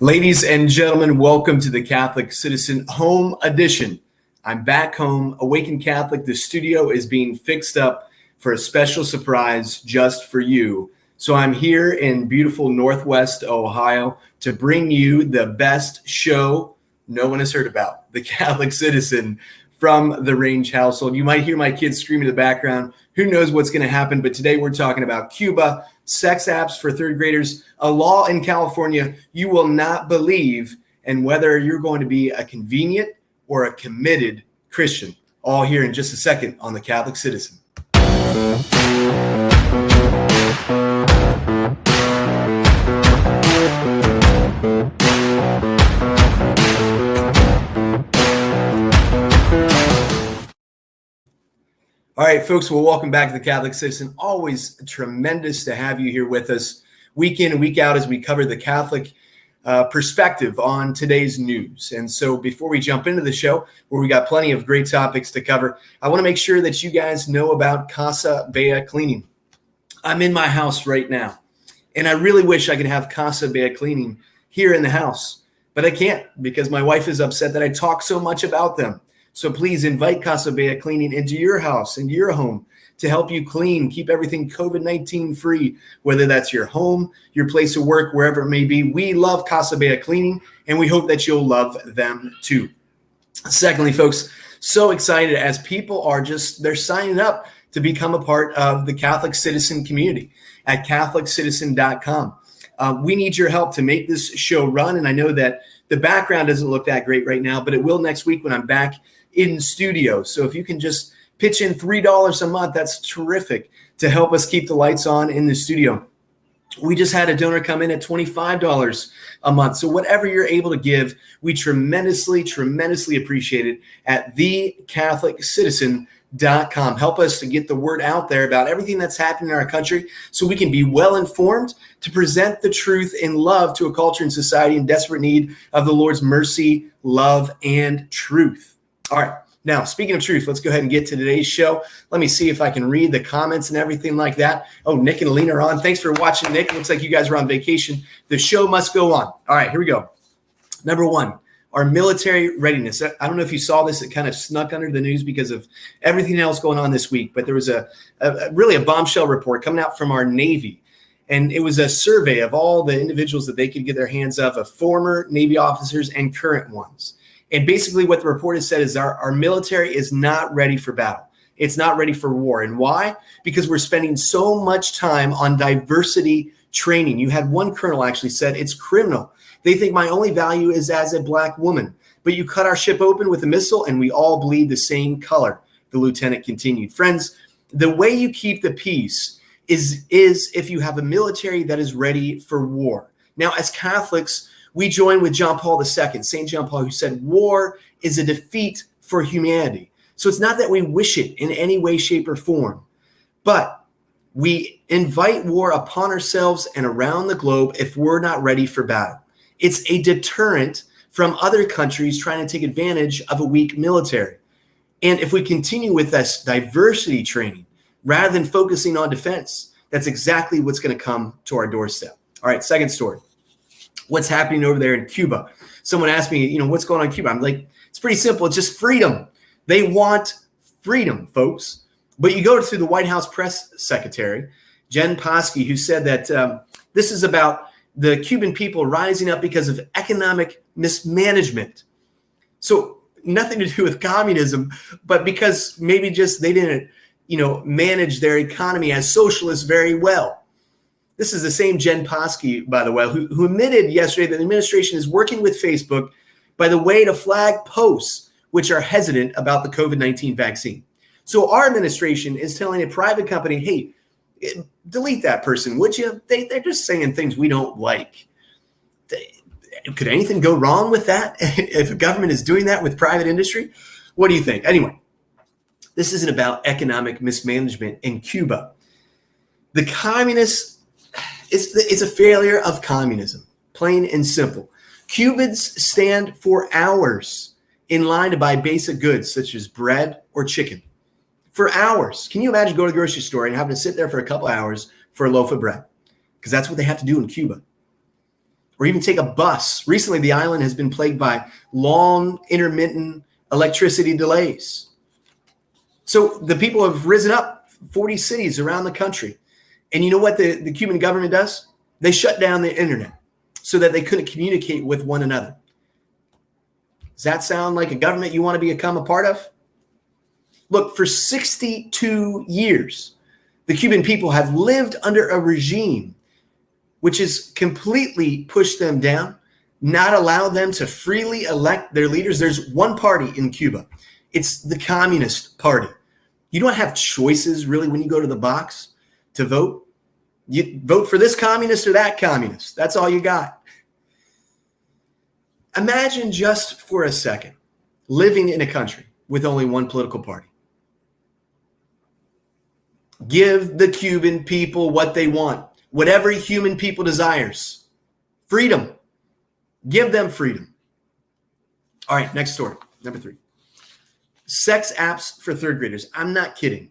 Ladies and gentlemen, welcome to the Catholic Citizen Home Edition. I'm back home, Awaken Catholic. The studio is being fixed up for a special surprise just for you. So I'm here in beautiful Northwest Ohio to bring you the best show no one has heard about, the Catholic Citizen from the Range household. You might hear my kids scream in the background. Who knows what's going to happen? But today we're talking about Cuba, sex apps for third graders, a law in California you will not believe, and whether you're going to be a convenient or a committed Christian. All here in just a second on the Catholic Citizen. All right, folks, well, welcome back to the Catholic Citizen. Always tremendous to have you here with us week in and week out as we cover the Catholic perspective on today's news. And so before we jump into the show, where we got plenty of great topics to cover, I want to make sure that you guys know about Casa Bea Cleaning. I'm in my house right now, and I really wish I could have Casa Bea Cleaning here in the house, but I can't because my wife is upset that I talk so much about them. So please invite Casa Bea Cleaning into your house, into your home, to help you clean, keep everything COVID-19 free, whether that's your home, your place of work, wherever it may be. We love Casa Bea Cleaning, and we hope that you'll love them too. Secondly, folks, so excited as people are they're signing up to become a part of the Catholic Citizen community at CatholicCitizen.com. We need your help to make this show run, and I know that the background doesn't look that great right now, but it will next week when I'm back in studio. So if you can just pitch in $3 a month, that's terrific to help us keep the lights on in the studio. We just had a donor come in at $25 a month. So whatever you're able to give, we tremendously appreciate it at thecatholicCitizen.com. Help us to get the word out there about everything that's happening in our country so we can be well informed to present the truth in love to a culture and society in desperate need of the Lord's mercy, love, and truth. All right. Now, speaking of truth, let's go ahead and get to today's show. Let me see if I can read the comments and everything like that. Oh, Nick and Alina are on. Thanks for watching, Nick. Looks like you guys are on vacation. The show must go on. All right, here we go. Number one, our military readiness. I don't know if you saw this. It kind of snuck under the news because of everything else going on this week. But there was really a bombshell report coming out from our Navy. And it was a survey of all the individuals that they could get their hands of former Navy officers and current ones. And basically what the report has said is our military is not ready for battle. It's not ready for war. And why? Because we're spending so much time on diversity training. You had one colonel actually said it's criminal. They think my only value is as a black woman. But you cut our ship open with a missile and we all bleed the same color, the lieutenant continued. Friends, the way you keep the peace is if you have a military that is ready for war. Now, as Catholics, we join with John Paul II, St. John Paul, who said war is a defeat for humanity. So it's not that we wish it in any way, shape, or form, but we invite war upon ourselves and around the globe if we're not ready for battle. It's a deterrent from other countries trying to take advantage of a weak military. And if we continue with this diversity training, rather than focusing on defense, that's exactly what's going to come to our doorstep. All right, second story. What's happening over there in Cuba? Someone asked me, what's going on in Cuba? I'm like, it's pretty simple. It's just freedom. They want freedom, folks. But you go to the White House press secretary, Jen Psaki, who said that this is about the Cuban people rising up because of economic mismanagement. So nothing to do with communism, but because maybe just they didn't, manage their economy as socialists very well. This is the same Jen Psaki, by the way, who admitted yesterday that the administration is working with Facebook, by the way, to flag posts which are hesitant about the COVID-19 vaccine. So our administration is telling a private company, hey, delete that person, would you? They're just saying things we don't like. Could anything go wrong with that if a government is doing that with private industry? What do you think? Anyway, this isn't about economic mismanagement in Cuba. The communists, it's a failure of communism, plain and simple. Cubans stand for hours in line to buy basic goods such as bread or chicken. For hours. Can you imagine going to the grocery store and having to sit there for a couple hours for a loaf of bread? Because that's what they have to do in Cuba. or even take a bus. Recently, the island has been plagued by long, intermittent electricity delays. So the people have risen up 40 cities around the country. And you know what the Cuban government does? They shut down the internet so that they couldn't communicate with one another. Does that sound like a government you want to become a part of? Look, for 62 years, the Cuban people have lived under a regime which has completely pushed them down, not allowed them to freely elect their leaders. There's one party in Cuba. It's the Communist Party. You don't have choices really when you go to the box to vote. You vote for this communist or that communist. That's all you got. Imagine just for a second living in a country with only one political party. Give the Cuban people what they want, whatever human people desires. Freedom. Give them freedom. All right, next story, number 3. Sex apps for third graders. I'm not kidding.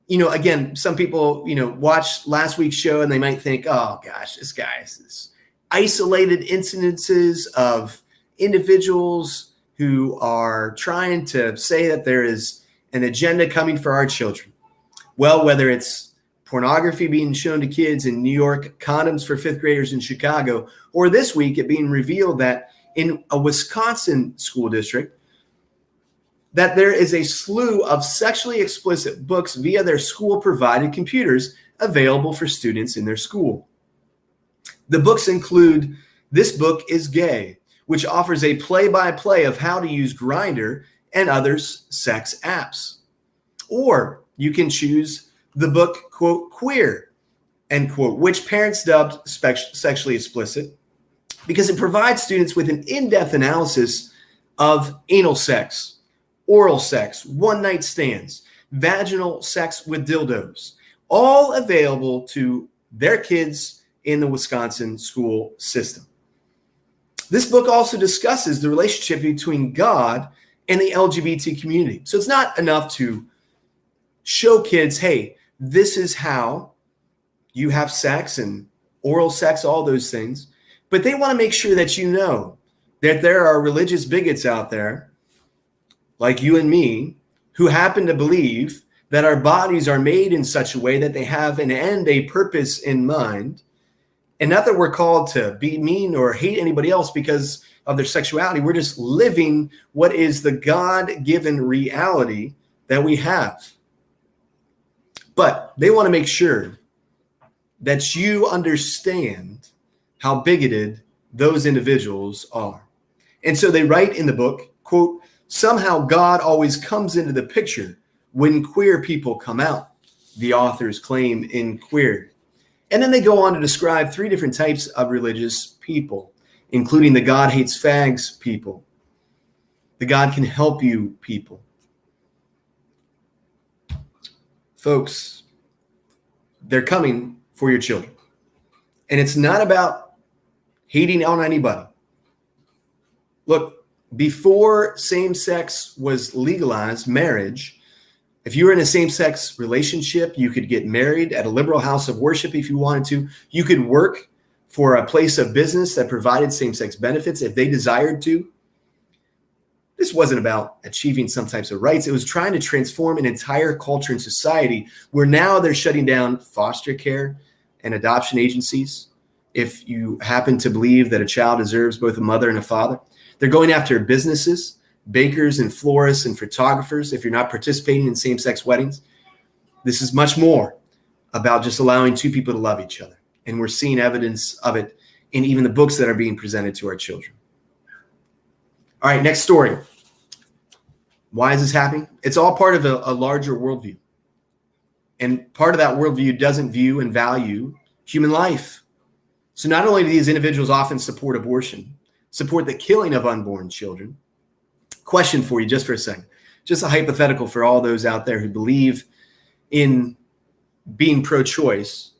Again, some people, watch last week's show and they might think, oh gosh, this guy is this isolated incidences of individuals who are trying to say that there is an agenda coming for our children. Well, whether it's pornography being shown to kids in New York, condoms for 5th graders in Chicago, or this week it being revealed that in a Wisconsin school district, that there is a slew of sexually explicit books via their school-provided computers available for students in their school. The books include This Book is Gay, which offers a play-by-play of how to use Grindr and other sex apps. Or you can choose the book, quote, Queer, end quote, which parents dubbed sexually explicit because it provides students with an in-depth analysis of anal sex, oral sex, one-night stands, vaginal sex with dildos, all available to their kids in the Wisconsin school system. This book also discusses the relationship between God and the LGBT community. So it's not enough to show kids, hey, this is how you have sex and oral sex, all those things. But they want to make sure that you know that there are religious bigots out there, like you and me, who happen to believe that our bodies are made in such a way that they have an end, a purpose in mind. And not that we're called to be mean or hate anybody else because of their sexuality. We're just living what is the God-given reality that we have. But they want to make sure that you understand how bigoted those individuals are. And so they write in the book, quote, somehow God always comes into the picture when queer people come out, the authors claim in Queer. And then they go on to describe 3 different types of religious people, including the God hates fags people, the God can help you people. Folks, they're coming for your children. And it's not about hating on anybody. Look, before same-sex was legalized, marriage, if you were in a same-sex relationship, you could get married at a liberal house of worship if you wanted to. You could work for a place of business that provided same-sex benefits if they desired to. This wasn't about achieving some types of rights. It was trying to transform an entire culture and society where now they're shutting down foster care and adoption agencies. If you happen to believe that a child deserves both a mother and a father, they're going after businesses, bakers and florists and photographers if you're not participating in same-sex weddings. This is much more about just allowing 2 people to love each other. And we're seeing evidence of it in even the books that are being presented to our children. All right, next story. Why is this happening? It's all part of a larger worldview. And part of that worldview doesn't view and value human life. So not only do these individuals often support abortion, support the killing of unborn children. Question for you just for a second. Just a hypothetical for all those out there who believe in being pro-choice,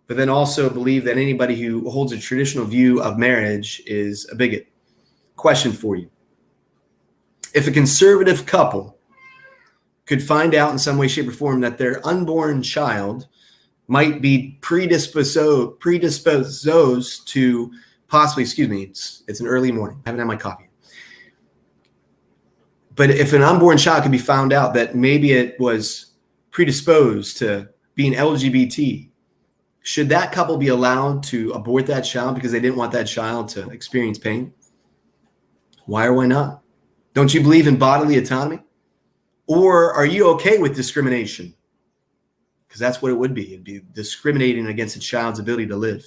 but then also believe that anybody who holds a traditional view of marriage is a bigot. Question for you. If a conservative couple could find out in some way, shape, or form that their unborn child might be predisposed to possibly, excuse me, it's an early morning. I haven't had my coffee. But if an unborn child could be found out that maybe it was predisposed to being LGBT, should that couple be allowed to abort that child because they didn't want that child to experience pain? Why or why not? Don't you believe in bodily autonomy? Or are you okay with discrimination? Because that's what it would be. It'd be discriminating against a child's ability to live.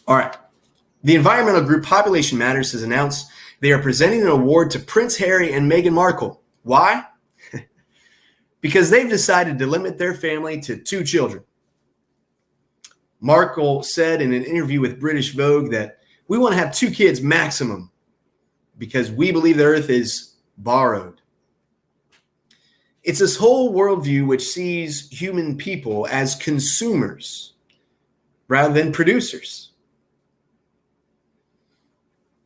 All right. The environmental group Population Matters has announced they are presenting an award to Prince Harry and Meghan Markle. Why? Because they've decided to limit their family to 2 children. Markle said in an interview with British Vogue that we want to have 2 kids maximum because we believe the earth is borrowed. It's this whole worldview which sees human people as consumers rather than producers.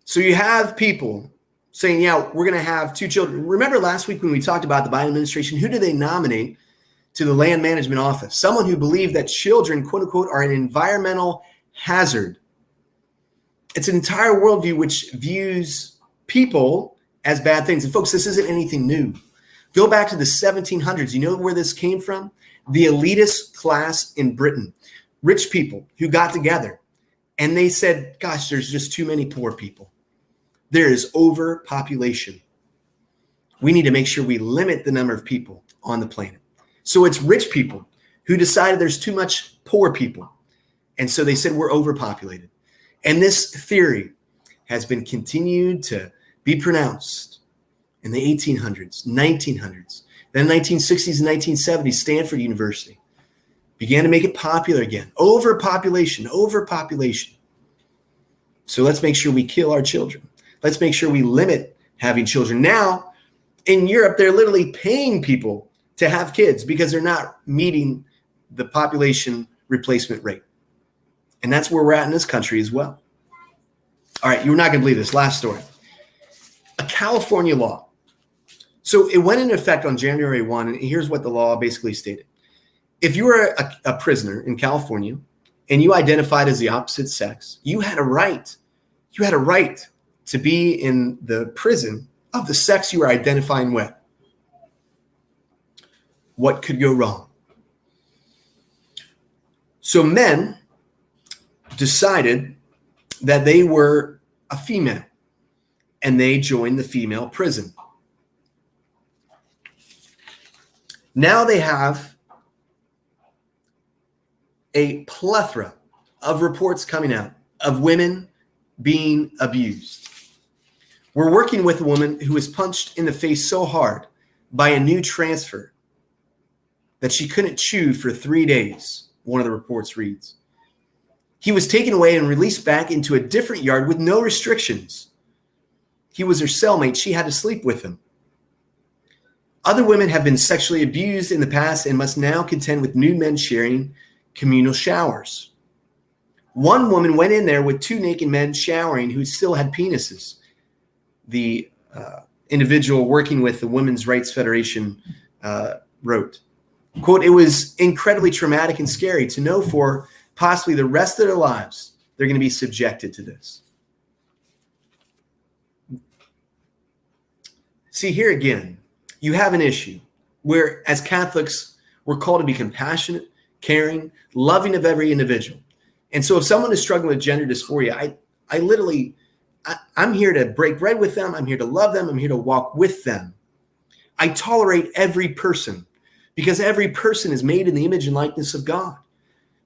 So you have people saying, yeah, we're going to have 2 children. Remember last week when we talked about the Biden administration, who did they nominate to the land management office? Someone who believed that children, quote unquote, are an environmental hazard. It's an entire worldview which views people as bad things. And folks, this isn't anything new. Go back to the 1700s. You know where this came from? The elitist class in Britain, rich people who got together and they said, gosh, there's just too many poor people. There is overpopulation. We need to make sure we limit the number of people on the planet. So it's rich people who decided there's too much poor people. And so they said we're overpopulated. And this theory has been continued to be pronounced in the 1800s, 1900s, then 1960s and 1970s, Stanford University began to make it popular again. Overpopulation, overpopulation. So let's make sure we kill our children. Let's make sure we limit having children. Now, in Europe, they're literally paying people to have kids because they're not meeting the population replacement rate. And that's where we're at in this country as well. All right, you're not going to believe this. Last story. A California law. So it went into effect on January 1, and here's what the law basically stated. If you were a prisoner in California and you identified as the opposite sex, you had a right. You had a right to be in the prison of the sex you were identifying with. What could go wrong? So men decided that they were a female and they joined the female prison. Now they have a plethora of reports coming out of women being abused. We're working with a woman who was punched in the face so hard by a new transfer that she couldn't chew for 3 days, one of the reports reads. He was taken away and released back into a different yard with no restrictions. He was her cellmate. She had to sleep with him. Other women have been sexually abused in the past and must now contend with new men sharing communal showers. One woman went in there with 2 naked men showering who still had penises. The individual working with the Women's Rights Federation wrote, quote, it was incredibly traumatic and scary to know for possibly the rest of their lives they're going to be subjected to this. See, here again, you have an issue where as Catholics, we're called to be compassionate, caring, loving of every individual. And so if someone is struggling with gender dysphoria, I'm here to break bread with them. I'm here to love them. I'm here to walk with them. I tolerate every person because every person is made in the image and likeness of God.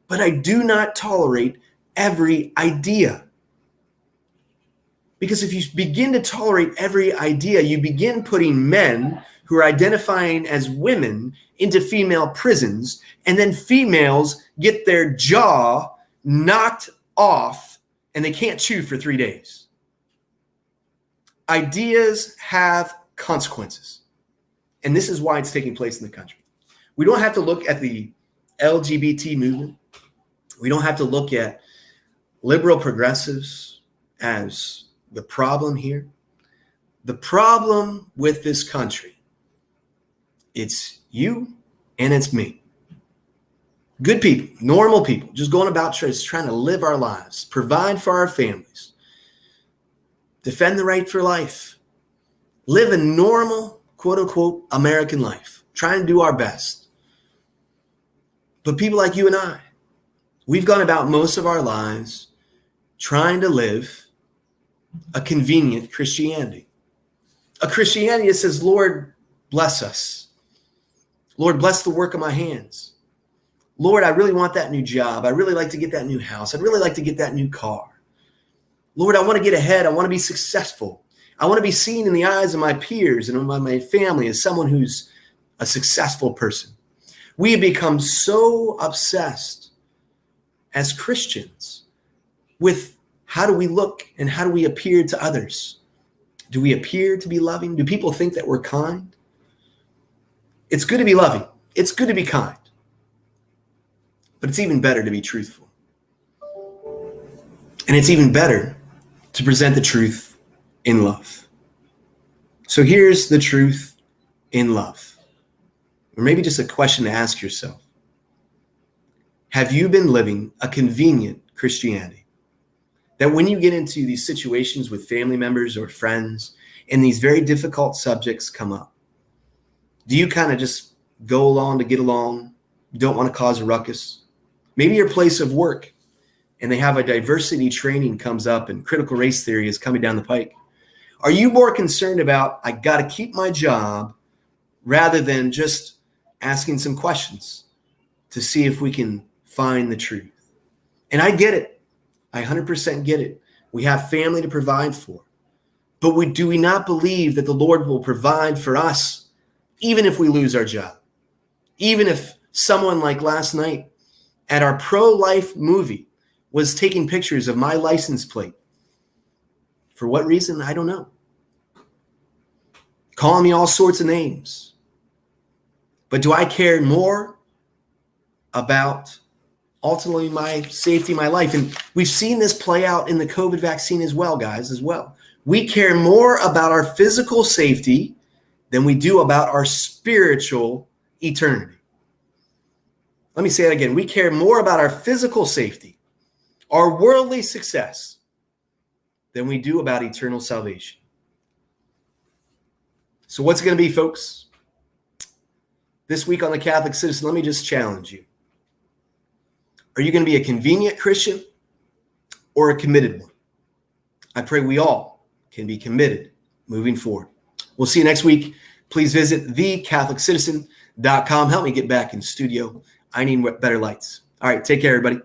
But I do not tolerate every idea. Because if you begin to tolerate every idea, you begin putting men who are identifying as women into female prisons, and then females get their jaw knocked off and they can't chew for 3 days. Ideas have consequences. And this is why it's taking place in the country. We don't have to look at the LGBT movement. We don't have to look at liberal progressives as the problem here. The problem with this country, it's you and it's me. Good people, normal people, just going about trying to live our lives, provide for our families, defend the right for life, live a normal, quote unquote, American life, trying to do our best. But people like you and I, we've gone about most of our lives trying to live a convenient Christianity. A Christianity that says, Lord, bless us. Lord, bless the work of my hands. Lord, I really want that new job. I really like to get that new house. I'd really like to get that new car. Lord, I want to get ahead. I want to be successful. I want to be seen in the eyes of my peers and of my family as someone who's a successful person. We have become so obsessed as Christians with how do we look and how do we appear to others? Do we appear to be loving? Do people think that we're kind? It's good to be loving. It's good to be kind. But it's even better to be truthful. And it's even better to present the truth in love. So here's the truth in love. Or maybe just a question to ask yourself. Have you been living a convenient Christianity? That when you get into these situations with family members or friends and these very difficult subjects come up, do you kind of just go along to get along? Don't want to cause a ruckus? Maybe your place of work and they have a diversity training comes up and critical race theory is coming down the pike. Are you more concerned about, I got to keep my job, rather than just asking some questions to see if we can find the truth? And I get it. I 100% get it. We have family to provide for. But do we not believe that the Lord will provide for us even if we lose our job? Even if someone like last night at our pro-life movie was taking pictures of my license plate. For what reason? I don't know. Calling me all sorts of names. But do I care more about ultimately my safety, my life? And we've seen this play out in the COVID vaccine as well, guys, as well. We care more about our physical safety than we do about our spiritual eternity. Let me say that again. We care more about our physical safety, our worldly success, than we do about eternal salvation. So what's it going to be, folks? This week on The Catholic Citizen, let me just challenge you. Are you going to be a convenient Christian or a committed one? I pray we all can be committed moving forward. We'll see you next week. Please visit thecatholiccitizen.com. Help me get back in studio. I need better lights. All right, take care, everybody.